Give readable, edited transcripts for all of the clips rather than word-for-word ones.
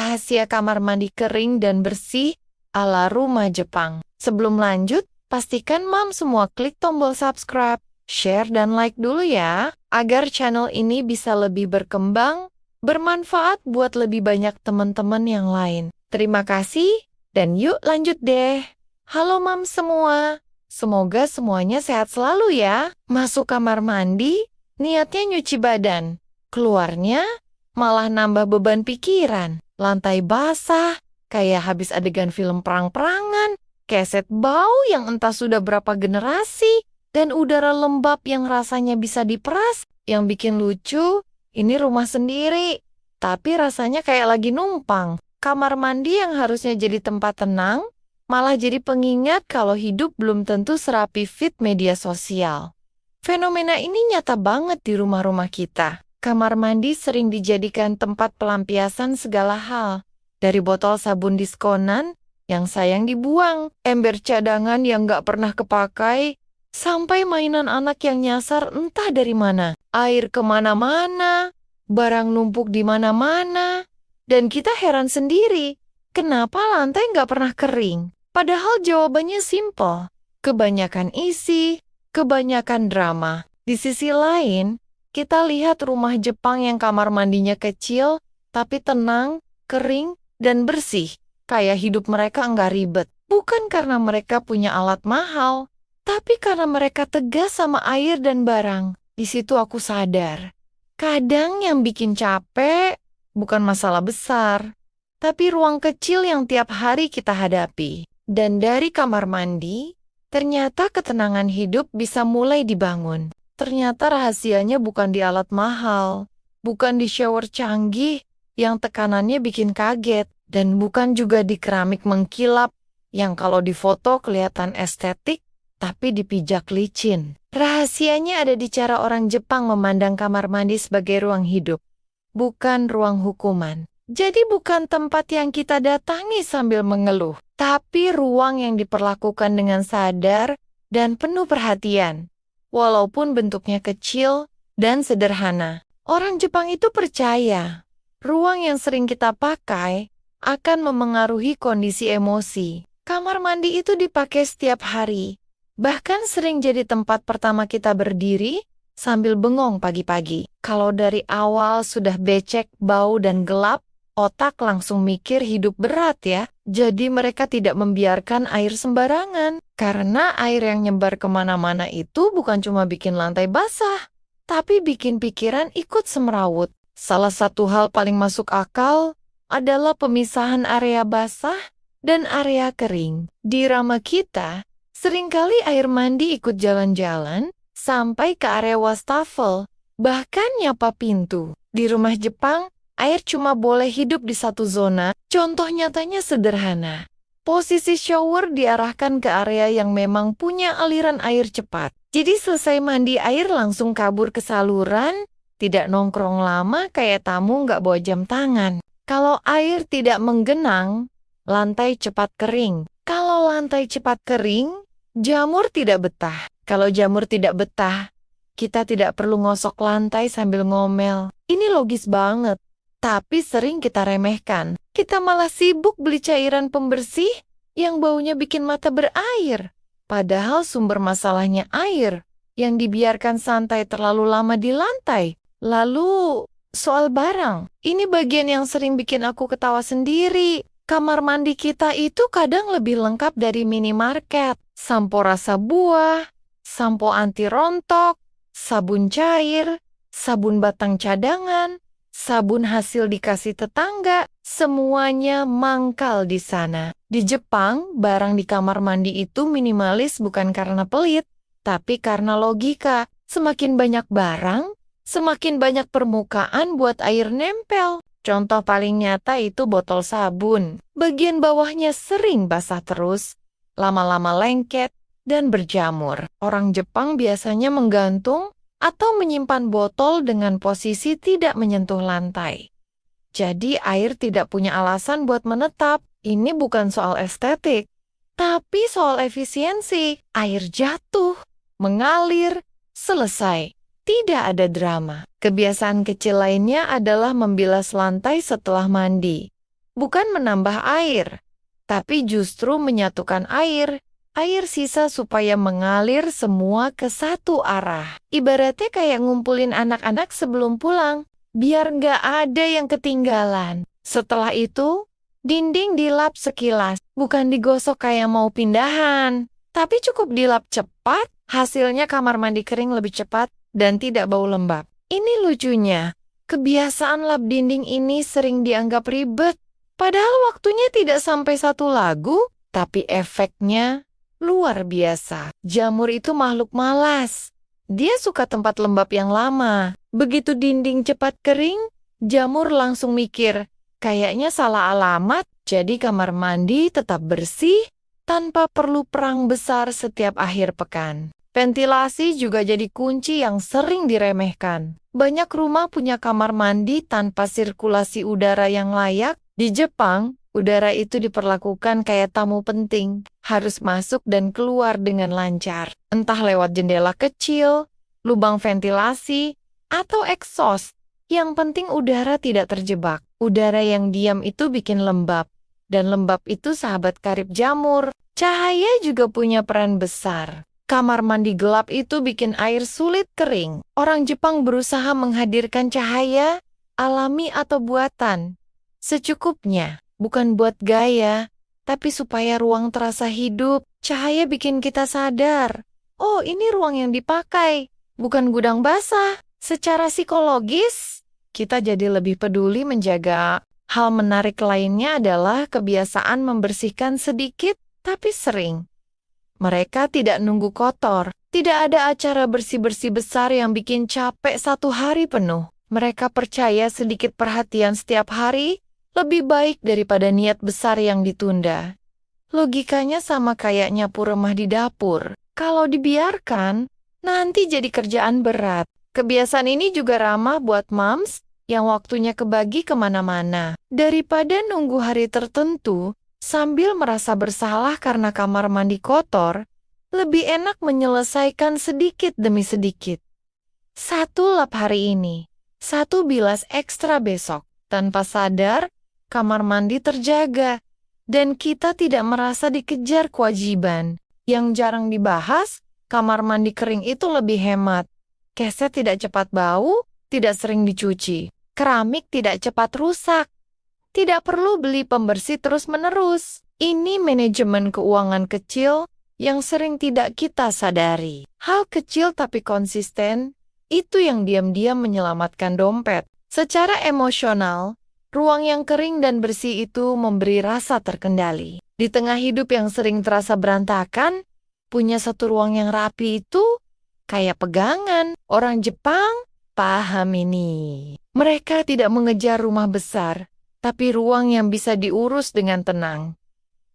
Rahasia kamar mandi kering dan bersih ala rumah Jepang. Sebelum lanjut, pastikan semua klik tombol subscribe, share, dan like dulu ya, agar channel ini bisa lebih berkembang, bermanfaat buat lebih banyak teman-teman yang lain. Terima kasih, dan yuk lanjut deh. Halo semua, semoga semuanya sehat selalu ya. Masuk kamar mandi, niatnya nyuci badan. Keluarnya, malah nambah beban pikiran. Lantai basah, kayak habis adegan film perang-perangan, keset bau yang entah sudah berapa generasi, dan udara lembab yang rasanya bisa diperas. Yang bikin lucu, ini rumah sendiri, tapi rasanya kayak lagi numpang. Kamar mandi yang harusnya jadi tempat tenang, malah jadi pengingat kalau hidup belum tentu serapi feed media sosial. Fenomena ini nyata banget di rumah-rumah kita. Kamar mandi sering dijadikan tempat pelampiasan segala hal. Dari botol sabun diskonan yang sayang dibuang, ember cadangan yang gak pernah kepakai, sampai mainan anak yang nyasar entah dari mana. Air kemana-mana, barang numpuk di mana-mana, dan kita heran sendiri, kenapa lantai gak pernah kering? Padahal jawabannya simpel, kebanyakan isi, kebanyakan drama. Di sisi lain, kita lihat rumah Jepang yang kamar mandinya kecil, tapi tenang, kering, dan bersih. Kayak hidup mereka enggak ribet. Bukan karena mereka punya alat mahal, tapi karena mereka tegas sama air dan barang. Di situ aku sadar, kadang yang bikin capek bukan masalah besar, tapi ruang kecil yang tiap hari kita hadapi. Dan dari kamar mandi, ternyata ketenangan hidup bisa mulai dibangun. Ternyata rahasianya bukan di alat mahal, bukan di shower canggih yang tekanannya bikin kaget, dan bukan juga di keramik mengkilap yang kalau difoto kelihatan estetik, tapi dipijak licin. Rahasianya ada di cara orang Jepang memandang kamar mandi sebagai ruang hidup, bukan ruang hukuman. Jadi bukan tempat yang kita datangi sambil mengeluh, tapi ruang yang diperlakukan dengan sadar dan penuh perhatian. Walaupun bentuknya kecil dan sederhana, orang Jepang itu percaya ruang yang sering kita pakai akan memengaruhi kondisi emosi. Kamar mandi itu dipakai setiap hari, bahkan sering jadi tempat pertama kita berdiri sambil bengong pagi-pagi. Kalau dari awal sudah becek, bau, dan gelap, otak langsung mikir hidup berat ya. Jadi mereka tidak membiarkan air sembarangan. Karena air yang nyebar kemana-mana itu bukan cuma bikin lantai basah, tapi bikin pikiran ikut semrawut. Salah satu hal paling masuk akal adalah pemisahan area basah dan area kering. Di Rama kita, seringkali air mandi ikut jalan-jalan sampai ke area wastafel, bahkan nyapa pintu. Di rumah Jepang, air cuma boleh hidup di satu zona. Contoh nyatanya sederhana. Posisi shower diarahkan ke area yang memang punya aliran air cepat. Jadi selesai mandi air langsung kabur ke saluran, tidak nongkrong lama kayak tamu nggak bawa jam tangan. Kalau air tidak menggenang, lantai cepat kering. Kalau lantai cepat kering, jamur tidak betah. Kalau jamur tidak betah, kita tidak perlu ngosok lantai sambil ngomel. Ini logis banget. Tapi sering kita remehkan. Kita malah sibuk beli cairan pembersih yang baunya bikin mata berair. Padahal sumber masalahnya air yang dibiarkan santai terlalu lama di lantai. Lalu, soal barang. Ini bagian yang sering bikin aku ketawa sendiri. Kamar mandi kita itu kadang lebih lengkap dari minimarket. Sampo rasa buah, sampo anti rontok, sabun cair, sabun batang cadangan, sabun hasil dikasih tetangga, semuanya mangkal di sana. Di Jepang, barang di kamar mandi itu minimalis bukan karena pelit, tapi karena logika. Semakin banyak barang, semakin banyak permukaan buat air nempel. Contoh paling nyata itu botol sabun. Bagian bawahnya sering basah terus, lama-lama lengket, dan berjamur. Orang Jepang biasanya menggantung atau menyimpan botol dengan posisi tidak menyentuh lantai. Jadi air tidak punya alasan buat menetap. Ini bukan soal estetik, tapi soal efisiensi. Air jatuh, mengalir, selesai. Tidak ada drama. Kebiasaan kecil lainnya adalah membilas lantai setelah mandi. bukan menambah air, tapi justru menyatukan air sisa supaya mengalir semua ke satu arah. Ibaratnya kayak ngumpulin anak-anak sebelum pulang, biar nggak ada yang ketinggalan. Setelah itu, dinding dilap sekilas, bukan digosok kayak mau pindahan, tapi cukup dilap cepat, hasilnya kamar mandi kering lebih cepat dan tidak bau lembab. Ini lucunya, kebiasaan lap dinding ini sering dianggap ribet, padahal waktunya tidak sampai 1 lagu, tapi efeknya luar biasa. Jamur itu makhluk malas. Dia suka tempat lembab yang lama. Begitu dinding cepat kering, jamur langsung mikir, kayaknya salah alamat, jadi kamar mandi tetap bersih tanpa perlu perang besar setiap akhir pekan. Ventilasi juga jadi kunci yang sering diremehkan. Banyak rumah punya kamar mandi tanpa sirkulasi udara yang layak. Di Jepang, udara itu diperlakukan kayak tamu penting, harus masuk dan keluar dengan lancar. Entah lewat jendela kecil, lubang ventilasi, atau exhaust. Yang penting udara tidak terjebak. Udara yang diam itu bikin lembab. Dan lembab itu sahabat karib jamur. Cahaya juga punya peran besar. Kamar mandi gelap itu bikin air sulit kering. Orang Jepang berusaha menghadirkan cahaya, alami atau buatan, secukupnya. Bukan buat gaya, tapi supaya ruang terasa hidup. Cahaya bikin kita sadar, oh ini ruang yang dipakai, bukan gudang basah. Secara psikologis, kita jadi lebih peduli menjaga. Hal menarik lainnya adalah kebiasaan membersihkan sedikit, tapi sering. Mereka tidak nunggu kotor. Tidak ada acara bersih-bersih besar yang bikin capek 1 hari penuh. Mereka percaya sedikit perhatian setiap hari lebih baik daripada niat besar yang ditunda. Logikanya sama kayak nyapu remah di dapur. Kalau dibiarkan, nanti jadi kerjaan berat. Kebiasaan ini juga ramah buat moms yang waktunya kebagi kemana-mana. Daripada nunggu hari tertentu, sambil merasa bersalah karena kamar mandi kotor, lebih enak menyelesaikan sedikit demi sedikit. 1 lap hari ini, 1 bilas ekstra besok. Tanpa sadar, kamar mandi terjaga, dan kita tidak merasa dikejar kewajiban. Yang jarang dibahas, kamar mandi kering itu lebih hemat. Keset tidak cepat bau, tidak sering dicuci. Keramik tidak cepat rusak. Tidak perlu beli pembersih terus-menerus. Ini manajemen keuangan kecil yang sering tidak kita sadari. Hal kecil tapi konsisten, itu yang diam-diam menyelamatkan dompet. Secara emosional, ruang yang kering dan bersih itu memberi rasa terkendali. Di tengah hidup yang sering terasa berantakan, punya satu ruang yang rapi itu kayak pegangan. Orang Jepang paham ini. Mereka tidak mengejar rumah besar, tapi ruang yang bisa diurus dengan tenang.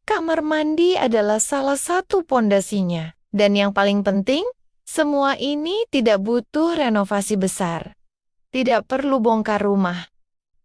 Kamar mandi adalah salah satu pondasinya. Dan yang paling penting, semua ini tidak butuh renovasi besar. Tidak perlu bongkar rumah.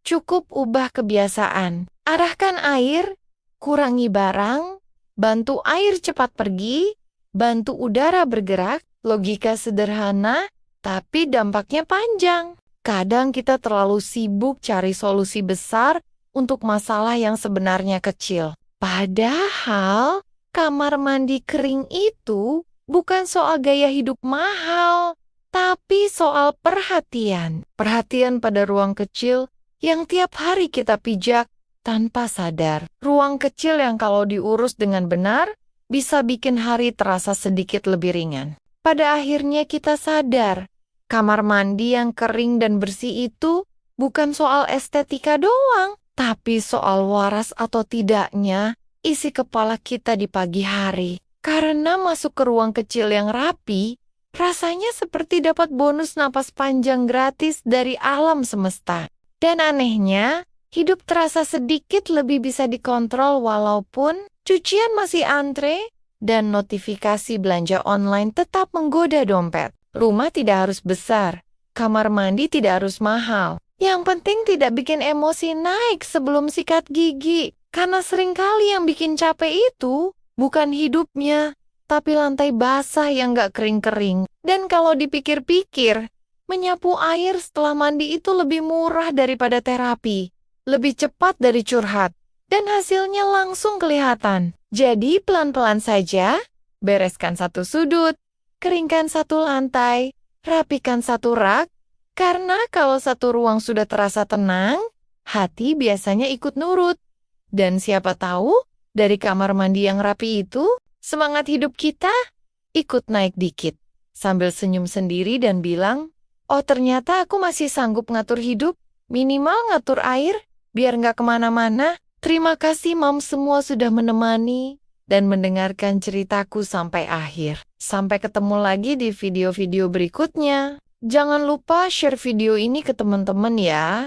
Cukup ubah kebiasaan. Arahkan air, kurangi barang, bantu air cepat pergi, bantu udara bergerak. Logika sederhana, tapi dampaknya panjang. Kadang kita terlalu sibuk cari solusi besar untuk masalah yang sebenarnya kecil. Padahal, kamar mandi kering itu bukan soal gaya hidup mahal, tapi soal perhatian. Perhatian pada ruang kecil yang tiap hari kita pijak tanpa sadar. Ruang kecil yang kalau diurus dengan benar, bisa bikin hari terasa sedikit lebih ringan. Pada akhirnya kita sadar, kamar mandi yang kering dan bersih itu bukan soal estetika doang, tapi soal waras atau tidaknya isi kepala kita di pagi hari. Karena masuk ke ruang kecil yang rapi, rasanya seperti dapat bonus napas panjang gratis dari alam semesta. Dan anehnya, hidup terasa sedikit lebih bisa dikontrol walaupun cucian masih antre dan notifikasi belanja online tetap menggoda dompet. Rumah tidak harus besar, kamar mandi tidak harus mahal. Yang penting tidak bikin emosi naik sebelum sikat gigi. Karena seringkali yang bikin capek itu bukan hidupnya, tapi lantai basah yang gak kering-kering. Dan kalau dipikir-pikir, menyapu air setelah mandi itu lebih murah daripada terapi, lebih cepat dari curhat, dan hasilnya langsung kelihatan. Jadi pelan-pelan saja, bereskan satu sudut, keringkan satu lantai, rapikan satu rak, karena kalau satu ruang sudah terasa tenang, hati biasanya ikut nurut. Dan siapa tahu, dari kamar mandi yang rapi itu, semangat hidup kita ikut naik dikit. Sambil senyum sendiri dan bilang, oh ternyata aku masih sanggup ngatur hidup, minimal ngatur air, biar nggak kemana-mana. Terima kasih Mom semua sudah menemani dan mendengarkan ceritaku sampai akhir. Sampai ketemu lagi di video-video berikutnya. Jangan lupa share video ini ke teman-teman ya.